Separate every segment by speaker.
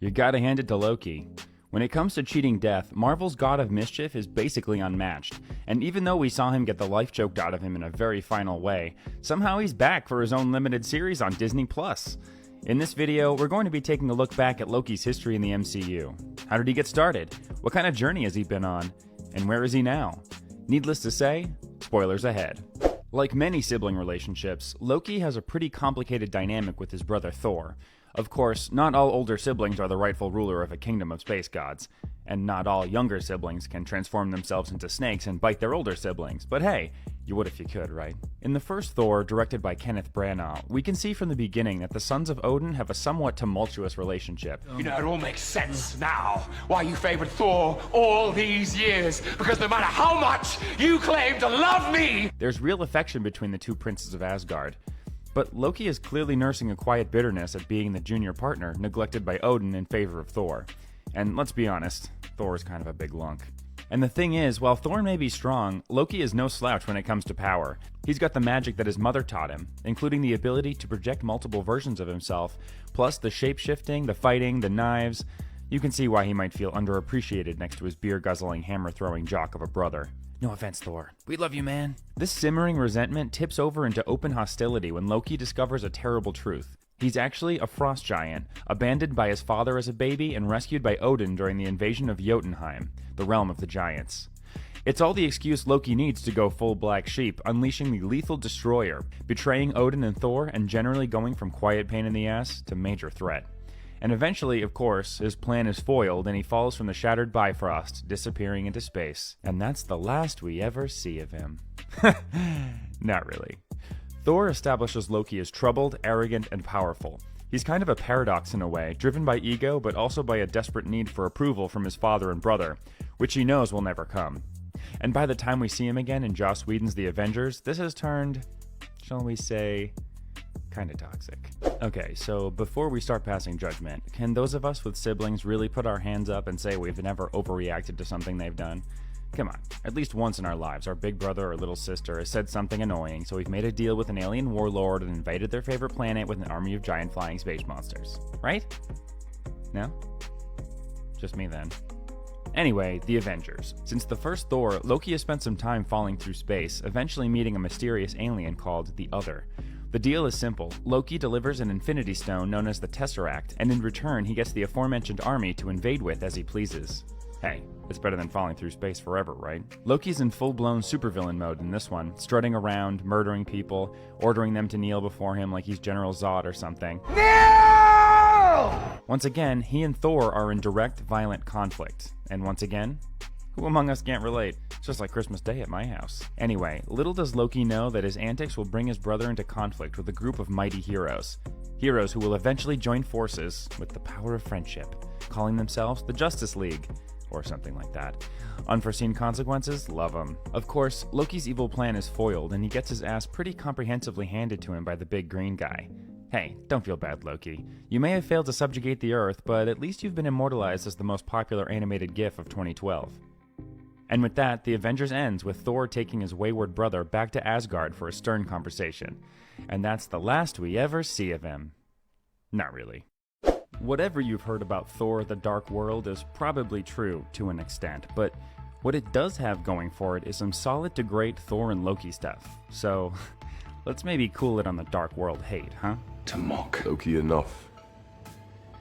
Speaker 1: You gotta hand it to Loki. When it comes to cheating death, Marvel's God of Mischief is basically unmatched, and even though we saw him get the life choked out of him in a very final way, somehow he's back for his own limited series on Disney+. In this video, we're going to be taking a look back at Loki's history in the MCU. How did he get started? What kind of journey has he been on? And where is he now? Needless to say, spoilers ahead. Like many sibling relationships, Loki has a pretty complicated dynamic with his brother Thor. Of course, not all older siblings are the rightful ruler of a kingdom of space gods, and not all younger siblings can transform themselves into snakes and bite their older siblings, but hey, you would if you could, right? In the first Thor, directed by Kenneth Branagh, we can see from the beginning that the sons of Odin have a somewhat tumultuous relationship.
Speaker 2: You know, it all makes sense now why you favored Thor all these years, because no matter how much you claim to love me,
Speaker 1: there's real affection between the two princes of Asgard. But Loki is clearly nursing a quiet bitterness at being the junior partner neglected by Odin in favor of Thor. And let's be honest, Thor is kind of a big lunk. And the thing is, while Thor may be strong, Loki is no slouch when it comes to power. He's got the magic that his mother taught him, including the ability to project multiple versions of himself, plus the shape-shifting, the fighting, the knives. You can see why he might feel underappreciated next to his beer-guzzling, hammer-throwing jock of a brother. No offense, Thor. We love you, man. This simmering resentment tips over into open hostility when Loki discovers a terrible truth. He's actually a frost giant, abandoned by his father as a baby and rescued by Odin during the invasion of Jotunheim, the realm of the giants. It's all the excuse Loki needs to go full black sheep, unleashing the lethal destroyer, betraying Odin and Thor, and generally going from quiet pain in the ass to major threat. And eventually, of course, his plan is foiled and he falls from the shattered Bifrost, disappearing into space. And that's the last we ever see of him. Not really. Thor establishes Loki as troubled, arrogant, and powerful. He's kind of a paradox in a way, driven by ego but also by a desperate need for approval from his father and brother, which he knows will never come. And by the time we see him again in Joss Whedon's The Avengers, this has turned, shall we say, kinda toxic. Okay, so before we start passing judgment, can those of us with siblings really put our hands up and say we've never overreacted to something they've done? Come on, at least once in our lives, our big brother or little sister has said something annoying, so we've made a deal with an alien warlord and invaded their favorite planet with an army of giant flying space monsters. Right? No? Just me then. Anyway, the Avengers. Since the first Thor, Loki has spent some time falling through space, eventually meeting a mysterious alien called the Other. The deal is simple. Loki delivers an Infinity Stone known as the Tesseract, and in return he gets the aforementioned army to invade with as he pleases. Hey, it's better than falling through space forever, right? Loki's in full-blown supervillain mode in this one, strutting around, murdering people, ordering them to kneel before him like he's General Zod or something. No! Once again, he and Thor are in direct, violent conflict. And once again, who among us can't relate? It's just like Christmas Day at my house. Anyway, little does Loki know that his antics will bring his brother into conflict with a group of mighty heroes. Heroes who will eventually join forces with the power of friendship, calling themselves the Justice League, or something like that. Unforeseen consequences? Love them. Of course, Loki's evil plan is foiled, and he gets his ass pretty comprehensively handed to him by the big green guy. Hey, don't feel bad, Loki. You may have failed to subjugate the Earth, but at least you've been immortalized as the most popular animated GIF of 2012. And with that, the Avengers ends with Thor taking his wayward brother back to Asgard for a stern conversation. And that's the last we ever see of him. Not really. Whatever you've heard about Thor: The Dark World is probably true to an extent, but what it does have going for it is some solid to great Thor and Loki stuff. So, let's maybe cool it on the Dark World hate, huh?
Speaker 2: to mock.
Speaker 3: Loki, enough.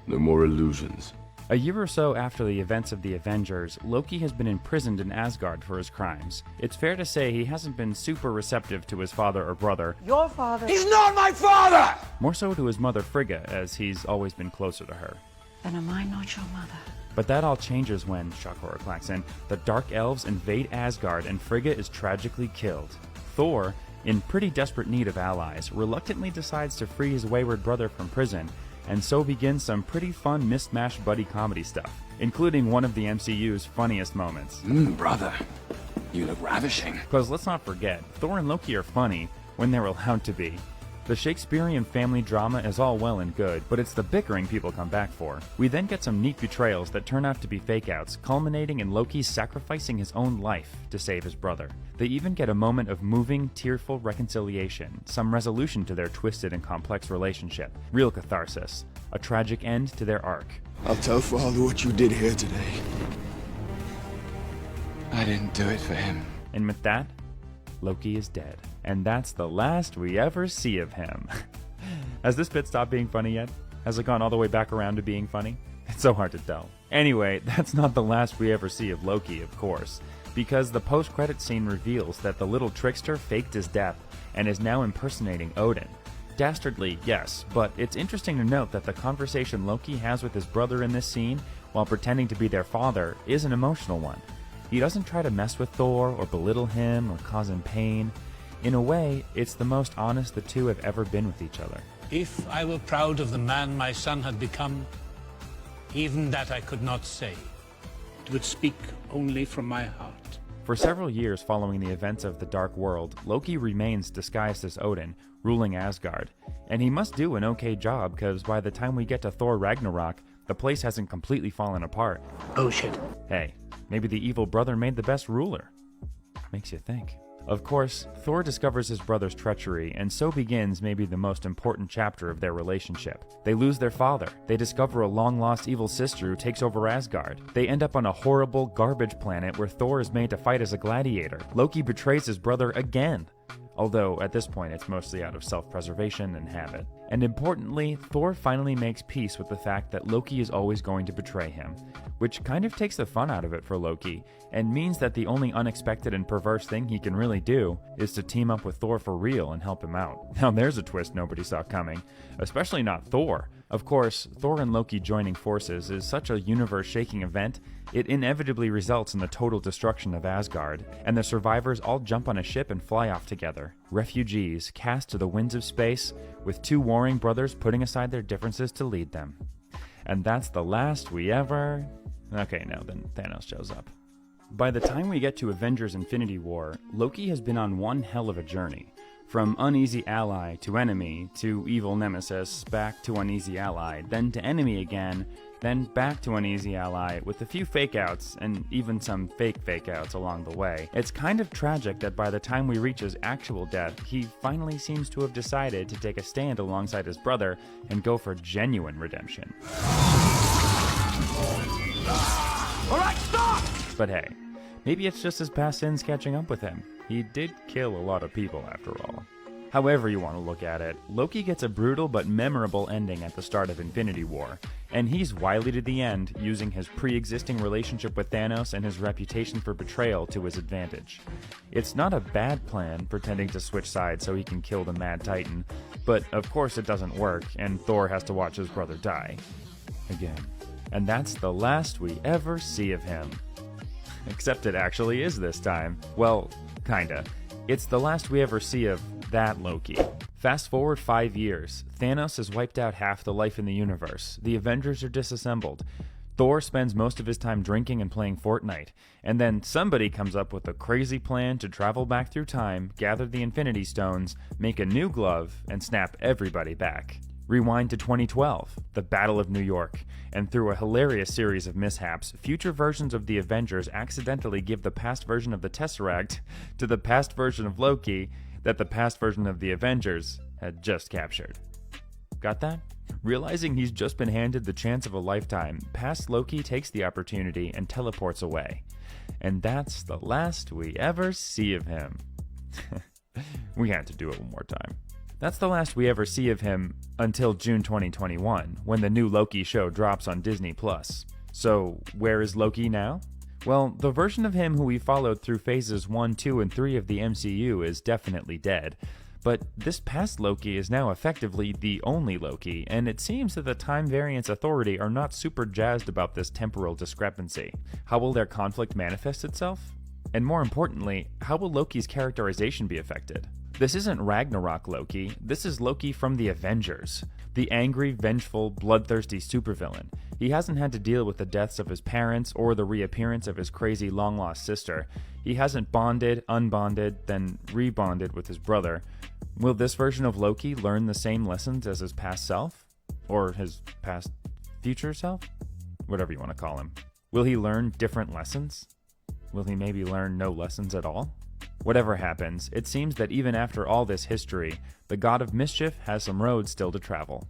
Speaker 3: No more illusions.
Speaker 1: A year or so after the events of the Avengers, Loki has been imprisoned in Asgard for his crimes. It's fair to say he hasn't been super receptive to his father or brother.
Speaker 4: Your father.
Speaker 2: He's not my father!
Speaker 1: More so to his mother Frigga, as he's always been closer to her.
Speaker 4: Then am I not your mother?
Speaker 1: But that all changes when, shock horror klaxon, the Dark Elves invade Asgard and Frigga is tragically killed. Thor, in pretty desperate need of allies, reluctantly decides to free his wayward brother from prison, and so begins some pretty fun mismatched buddy comedy stuff, including one of the MCU's funniest moments.
Speaker 2: Brother, you look ravishing.
Speaker 1: Because let's not forget, Thor and Loki are funny when they're allowed to be. The Shakespearean family drama is all well and good, but it's the bickering people come back for. We then get some neat betrayals that turn out to be fake-outs, culminating in Loki sacrificing his own life to save his brother. They even get a moment of moving, tearful reconciliation, some resolution to their twisted and complex relationship, real catharsis, a tragic end to their arc.
Speaker 3: I'll tell Father what you did here today.
Speaker 2: I didn't do it for him.
Speaker 1: And with that, Loki is dead. And that's the last we ever see of him. Has this bit stopped being funny yet? Has it gone all the way back around to being funny? It's so hard to tell. Anyway, that's not the last we ever see of Loki, of course, because the post-credit scene reveals that the little trickster faked his death and is now impersonating Odin. Dastardly, yes, but it's interesting to note that the conversation Loki has with his brother in this scene, while pretending to be their father, is an emotional one. He doesn't try to mess with Thor or belittle him or cause him pain. In a way, it's the most honest the two have ever been with each other.
Speaker 5: If I were proud of the man my son had become, even that I could not say. It would speak only from my heart.
Speaker 1: For several years following the events of the Dark World, Loki remains disguised as Odin, ruling Asgard. And he must do an okay job, because by the time we get to Thor Ragnarok, the place hasn't completely fallen apart.
Speaker 5: Oh shit.
Speaker 1: Hey, maybe the evil brother made the best ruler. Makes you think. Of course, Thor discovers his brother's treachery, and so begins maybe the most important chapter of their relationship. They lose their father, they discover a long-lost evil sister who takes over Asgard. They end up on a horrible, garbage planet where Thor is made to fight as a gladiator. Loki betrays his brother again. Although, at this point, it's mostly out of self-preservation and habit. And importantly, Thor finally makes peace with the fact that Loki is always going to betray him, which kind of takes the fun out of it for Loki, and means that the only unexpected and perverse thing he can really do is to team up with Thor for real and help him out. Now there's a twist nobody saw coming, especially not Thor. Of course, Thor and Loki joining forces is such a universe-shaking event, it inevitably results in the total destruction of Asgard, and the survivors all jump on a ship and fly off together. Refugees cast to the winds of space, with two warring brothers putting aside their differences to lead them. And that's the last we ever... Okay, now then Thanos shows up. By the time we get to Avengers Infinity War, Loki has been on one hell of a journey. From uneasy ally to enemy, to evil nemesis, back to uneasy ally, then to enemy again, then back to uneasy ally, with a few fake-outs, and even some fake-outs along the way. It's kind of tragic that by the time we reach his actual death, he finally seems to have decided to take a stand alongside his brother and go for genuine redemption.
Speaker 2: Alright, stop!
Speaker 1: But hey, maybe it's just his past sins catching up with him. He did kill a lot of people after all. However you want to look at it, Loki gets a brutal but memorable ending at the start of Infinity War, and he's wily to the end, using his pre-existing relationship with Thanos and his reputation for betrayal to his advantage. It's not a bad plan, pretending to switch sides so he can kill the Mad Titan, but of course it doesn't work, and Thor has to watch his brother die. Again. And that's the last we ever see of him. Except it actually is this time. Well, kinda. It's the last we ever see of that Loki. Fast forward 5 years. Thanos has wiped out half the life in the universe. The Avengers are disassembled. Thor spends most of his time drinking and playing Fortnite. And then somebody comes up with a crazy plan to travel back through time, gather the Infinity Stones, make a new glove, and snap everybody back. Rewind to 2012, the Battle of New York, and through a hilarious series of mishaps, future versions of the Avengers accidentally give the past version of the Tesseract to the past version of Loki that the past version of the Avengers had just captured. Got that? Realizing he's just been handed the chance of a lifetime, past Loki takes the opportunity and teleports away. And that's the last we ever see of him. We had to do it one more time. That's the last we ever see of him until June 2021, when the new Loki show drops on Disney+. So, where is Loki now? Well, the version of him who we followed through phases 1, 2, and 3 of the MCU is definitely dead. But this past Loki is now effectively the only Loki, and it seems that the Time Variance Authority are not super jazzed about this temporal discrepancy. How will their conflict manifest itself? And more importantly, how will Loki's characterization be affected? This isn't Ragnarok Loki, this is Loki from the Avengers. The angry, vengeful, bloodthirsty supervillain. He hasn't had to deal with the deaths of his parents or the reappearance of his crazy long-lost sister. He hasn't bonded, unbonded, then rebonded with his brother. Will this version of Loki learn the same lessons as his past self? Or his past future self? Whatever you want to call him. Will he learn different lessons? Will he maybe learn no lessons at all? Whatever happens, it seems that even after all this history, the God of Mischief has some road still to travel.